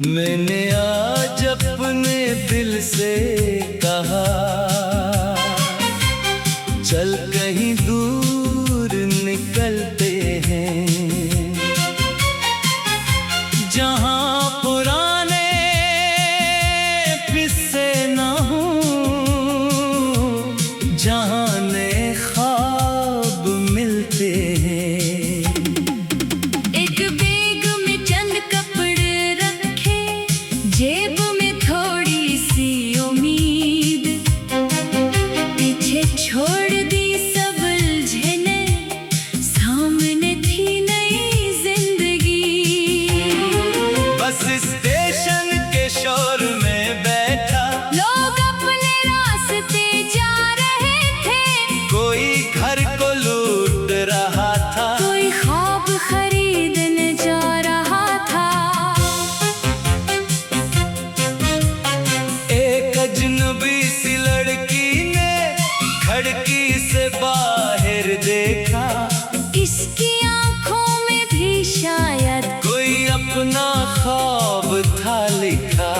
मैंने आज अपने दिल से कहा, चल कहीं दूर निकलते हैं, जहां पुराने किस्से ना हों, जहां नए ख्वाब मिलते हैं। जेब में थोड़ी सी उम्मीद, पीछे छोड़ दी सब उलझने, सामने थी नई जिंदगी। बस स्टेशन के शोर में बैठा, लोग अपने रास्ते जा रहे थे, कोई घर को लूट रहा था, कोई ख्वाब खरीदने जा रहा था। अजनबी सी लड़की ने खिड़की से बाहर देखा, इसकी आंखों में भी शायद कोई अपना ख्वाब था लिखा।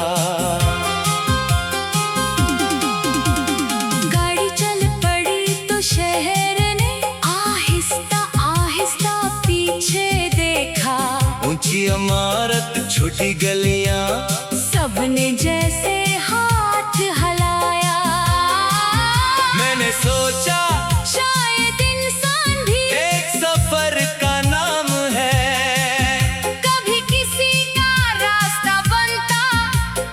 गाड़ी चल पड़ी तो शहर ने आहिस्ता आहिस्ता पीछे देखा, ऊंची इमारत छोटी गलियां, सबने जैसे हाथ हलाया। मैंने सोचा शायद इंसान भी एक सफर का नाम है, कभी किसी का रास्ता बनता,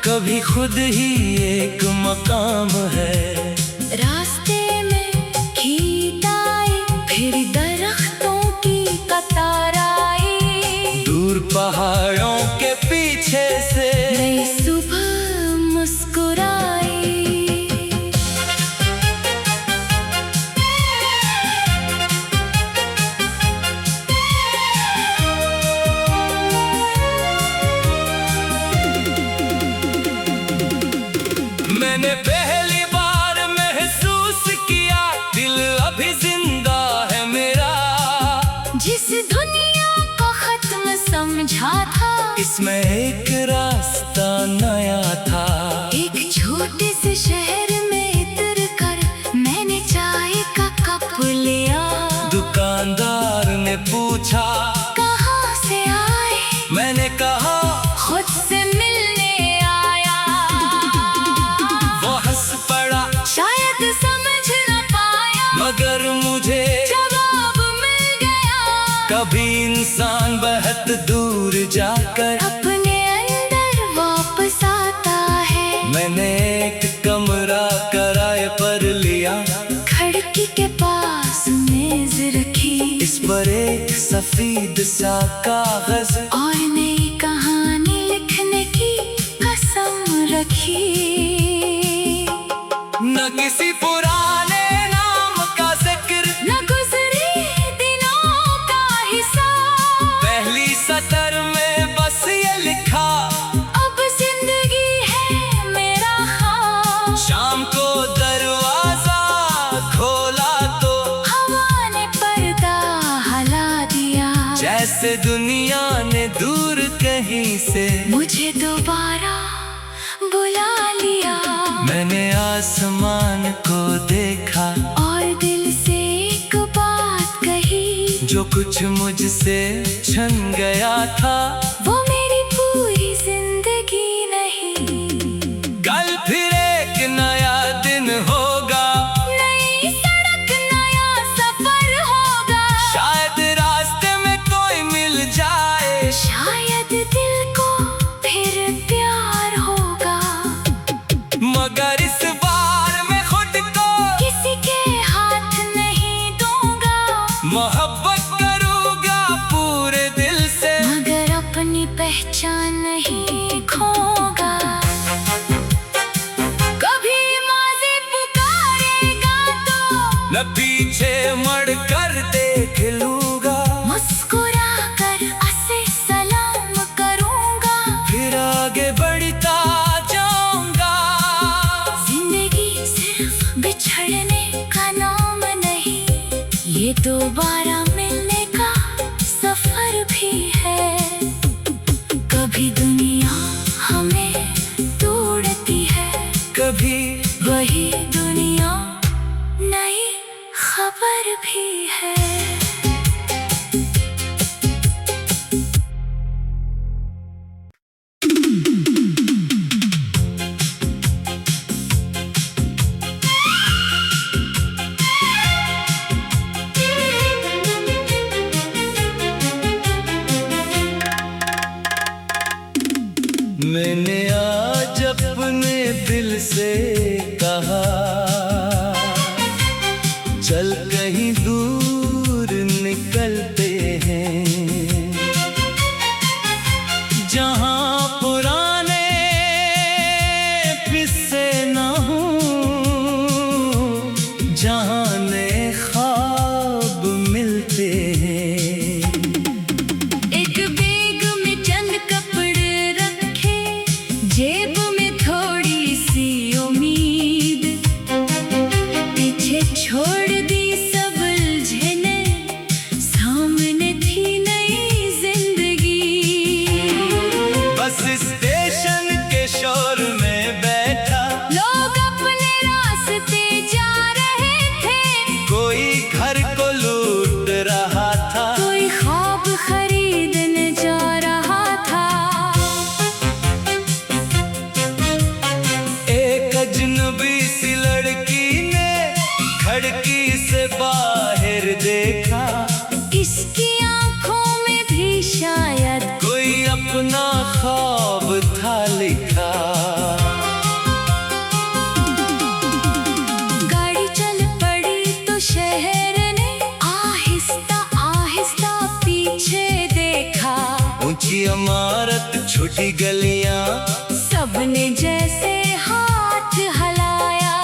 कभी खुद ही एक मकाम है। रास्ते में खेत आए, फिर दरख्तों की कतार आई, दूर पहाड़ों के पीछे से नई सुबह मुस्कुराई। मैंने पहली बार महसूस किया, दिल अभी जिंदा है मेरा, जिस दुनिया को खत्म समझा था, इसमें एक रास्ता नया था। एक छोटे से शहर में उतर कर मैंने चाय का कप लिया, दुकानदार ने पूछा कहाँ से आए, मैंने कहा खुद से मिलने आया। वो हंस पड़ा, शायद समझ न पाया, मगर मुझे जवाब मिल गया। कभी इंसान बहुत दूर जाकर अपने अंदर वापस आता है। मैंने एक कमरा किराए पर लिया, खिड़की के पास मेज रखी, इस पर एक सफेद सा कागज और नई कहानी लिखने की कसम रखी। न किसी पुराने नाम का जिक्र, न गुजरे दिनों का हिसाब, पहली सतर में बस ये लिखा, अब जिंदगी है मेरा ख्वाब। शाम को दरवाजा खोला तो हवा ने पर्दा हला दिया, जैसे दुनिया ने दूर कहीं से मुझे दोबारा बुला लिया। मैंने आसमान को देखा और दिल से एक बात कही, जो कुछ मुझसे छन गया था, वो मेरी पूरी जिंदगी नहीं। कल फिर एक नया दिन होगा, नई सड़क नया सफर होगा, शायद रास्ते में कोई मिल जाए, शायद दिल को फिर प्यार होगा, मगर इस बार मैं खुद को किसी के हाथ नहीं दूंगा, मोहब्बत करूंगा पूरे दिल से, मगर अपनी पहचान नहीं खोगा। कभी माज़ी पुकारेगा तो न पीछे मुड़ कर देख लूंगा, मुस्कुरा कर उसे सलाम करूंगा, फिर आगे मैंने आज अपने दिल से कहा, चल कहीं दूर निकलते हैं, जहां पुराने किस्से ना हों, जहां नए ख्वाब मिलते हैं। एक बैग में चंद कपड़े रखे, जेब में थोड़ी सी उम्मीद, पीछे छोड़ दी सब उलझने, सामने थी नई जिंदगी। बस स्टेशन के शोर में बैठा, लोग अपने रास्ते जा रहे थे, कोई घर को लूट रहा था, कोई ख्वाब खरीदने जा रहा था। एक अजनबी सी लड़की ने खिड़की से बाहर देखा, इसकी आंखों में भी शायद कोई अपना ख्वाब था लिखा। गाड़ी चल पड़ी तो शहर ने आहिस्ता आहिस्ता पीछे देखा, ऊंची इमारत छोटी गलियां, सबने जैसे हाथ हलाया।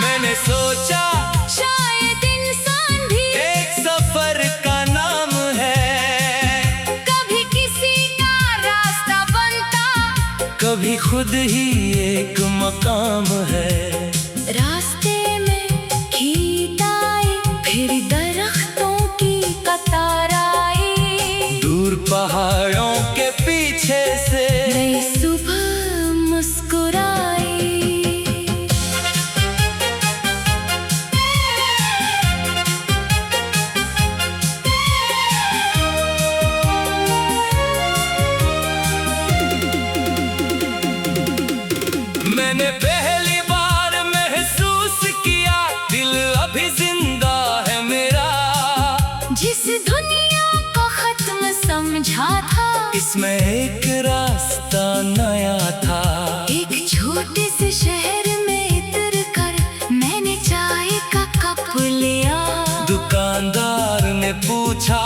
मैंने सोचा शायद इंसान भी एक सफर का नाम है, कभी किसी का रास्ता बनता, कभी खुद ही एक मकाम है। रास्ते में खेत आए, फिर दरख्तों की कतार आई, दूर पहाड़ों के पीछे से नई सुबह मुस्कुराई। मैंने पहली बार महसूस किया, दिल अभी जिंदा है मेरा, जिस दुनिया को खत्म समझा था, इसमें एक रास्ता नया था। एक छोटे से शहर में उतर कर मैंने चाय का कप लिया। दुकानदार ने पूछा,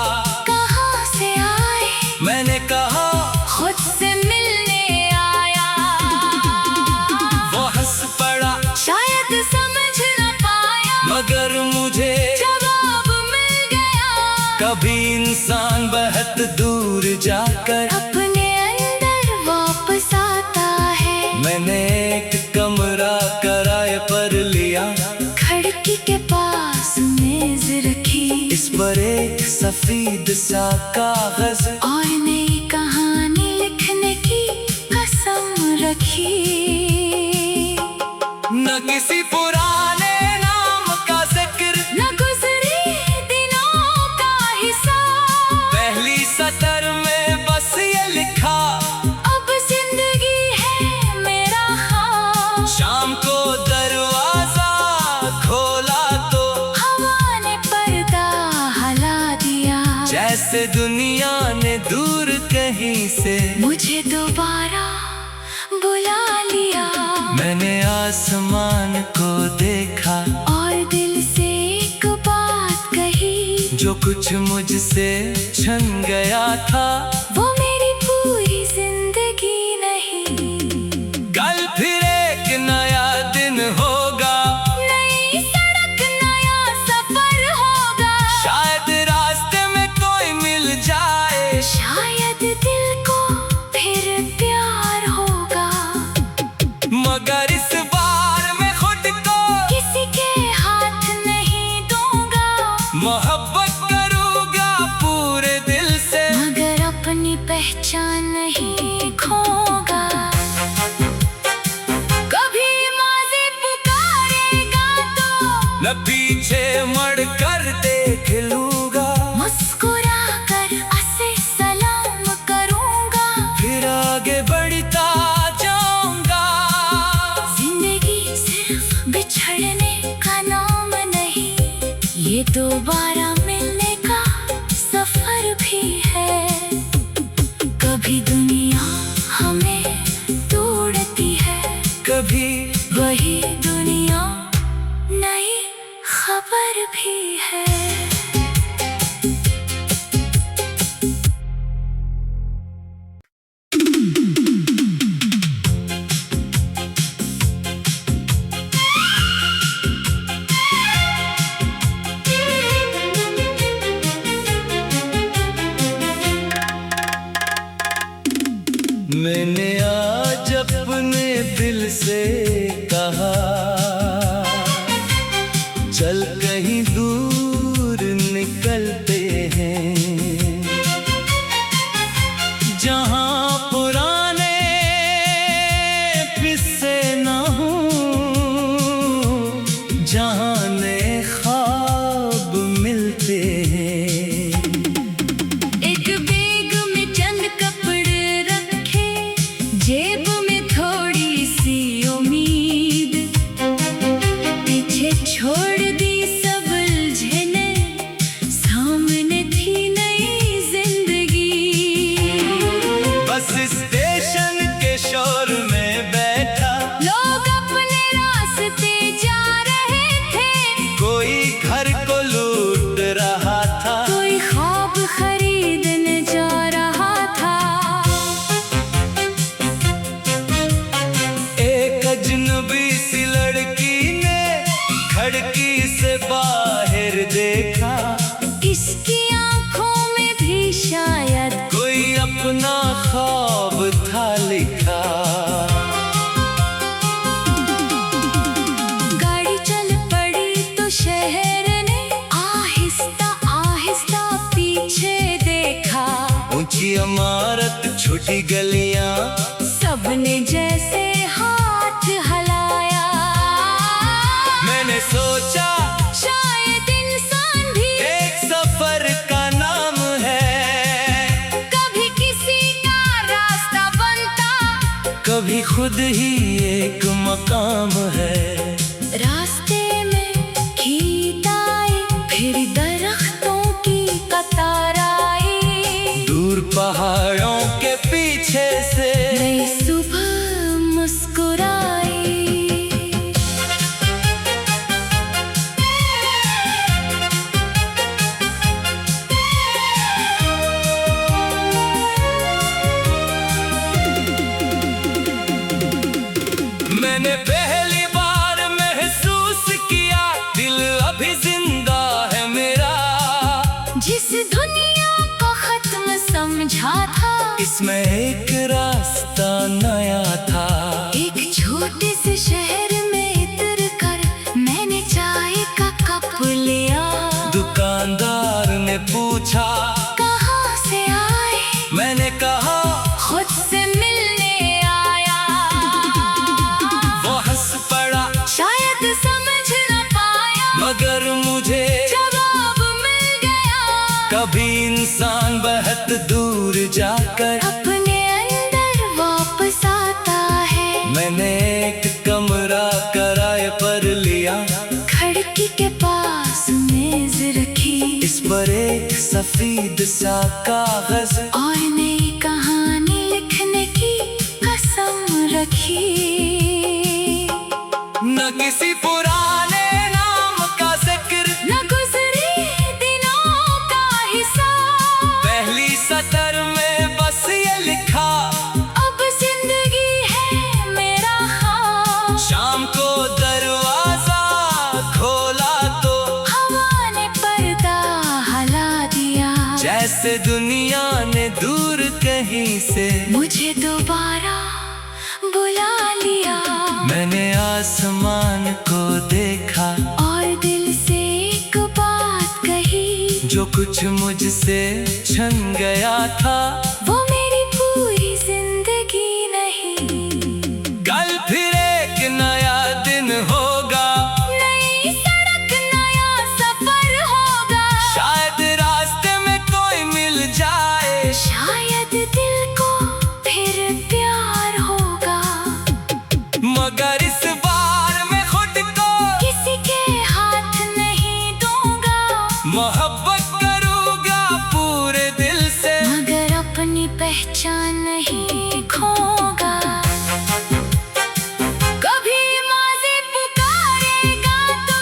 कहाँ से आए? मैंने कहा खुद से मिलने आया। वो हंस पड़ा, शायद समझ न पाया, मगर मुझे जवाब मिल गया। कभी इंसान बहुत दूर जाकर अपने अंदर वापस आता है। मैंने एक कमरा किराए पर लिया, खिड़की के पास मेज रखी, इस पर एक सफेद सा कागज और नई कहानी लिखने की कसम रखी। न किसी पुराने नाम का जिक्र, न गुजरे दिनों का हिसाब, पहली सतर में बस ये लिखा, अब जिंदगी है मेरा ख्वाब। शाम को दरवाजा खोला तो हवा ने पर्दा हला दिया, जैसे दुनिया ने दूर कहीं से मुझे दोबारा बुला लिया। मैंने आसमान को देखा, और दिल से एक बात कही, जो कुछ मुझसे छन गया था, वो मेरी पूरी जिंदगी नहीं। कल फिर एक नया दिन होगा, नई सड़क नया सफर होगा, शायद रास्ते में कोई मिल जाए, शायद दिल को फिर प्यार होगा। मगर इस बार मैं खुद को किसी के हाथ नहीं दूंगा, मोहब्बत करूंगा पूरे दिल से, मगर अपनी पहचान नहीं खोगा। कभी माज़ी पुकारेगा तो न पीछे मड़ कर देख लूंगा, मुस्कुरा कर उसे सलाम करूंगा। फिर आगे दोबारा मिलने का सफर भी है। कभी दुनिया हमें तोड़ती है, कभी वही दुनिया नई खबर भी है। मैंने आज अपने दिल से कहा, चल कहीं दूर निकलते हैं, जहां पुराने किस्से ना हो, जहां नए ख्वाब मिलते हैं। जेब में थोड़ी सी उम्मीद, पीछे छोड़ दी सब उलझने, सामने थी नई जिंदगी। बस स्टेशन के शोर में बैठा, लोग अपने रास्ते जा रहे थे, कोई घर को लूट रहा था, कोई ख्वाब खरीदने जा रहा था। अजनबी सी लड़की ने खिड़की से बाहर देखा, इसकी आंखों में भी शायद कोई अपना ख्वाब था लिखा। गाड़ी चल पड़ी तो शहर ने आहिस्ता आहिस्ता पीछे देखा, ऊंची इमारत छोटी गलियां, सबने जैसे हाथ हलाया। मैंने सोचा शायद इंसान भी एक सफर का नाम है, कभी किसी का रास्ता बनता, कभी खुद ही एक मकाम है। रास्ते में खेत आए, फिर दरख्तों की कतार आई, दूर पहाड़ों के पीछे से नई सुबह मुस्कुराई। मैंने पहली बार महसूस किया, दिल अभी जिंदा है मेरा। जिस दुनिया को खत्म समझा था, इसमें एक रास्ता नया था। एक छोटे से शहर में उतर कर मैंने चाय का कप लिया। दुकानदार ने पूछा, कहाँ से आए? मैंने कहा खुद से मिलने आया। वो हंस पड़ा, शायद समझ न पाया, मगर मुझे जवाब मिल गया। कभी इंसान बहुत दूर जाकर अपने अंदर वापस आता है। मैंने एक कमरा किराए पर लिया, खिड़की के पास मेज रखी, इस पर एक सफेद सा कागज और नई कहानी लिखने की कसम रखी। न किसी पुराने नाम का जिक्र, न गुजरे दिनों का हिसाब, पहली सतर में बस ये लिखा, अब जिंदगी है मेरा ख्वाब। शाम को दरवाजा खोला तो हवा ने पर्दा हला दिया, जैसे दुनिया ने दूर कहीं से मुझे दोबारा बुला लिया। मैंने आसमान को देखा और दिल से एक बात कही, जो कुछ मुझसे छन गया था, वो मेरी पूरी जिंदगी नहीं। कल फिर एक नया दिन होगा, नई सड़क नया सफर होगा, शायद रास्ते में कोई मिल जाए, शायद दिल को फिर प्यार होगा। मगर इस बार मैं खुद को किसी के हाथ नहीं दूंगा, नहीं खोगा। कभी माज़ी पुकारेगा तो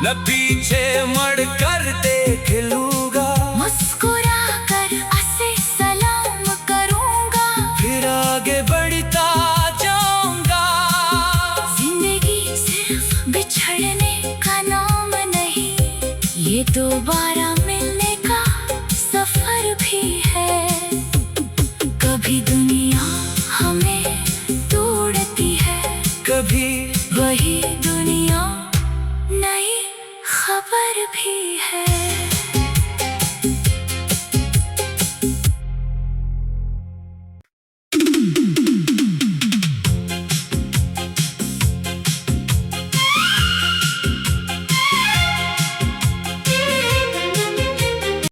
न पीछे मुड़ कर देख लूंगा। मुस्कुरा कर उसे सलाम करूंगा। फिर आगे बढ़ता जाऊंगा। जिंदगी सिर्फ बिछड़ने का नाम नहीं, ये दोबारा मिलने का सफर भी है। कभी दुनिया हमें तोड़ती है, कभी वही दुनिया नई खबर भी है।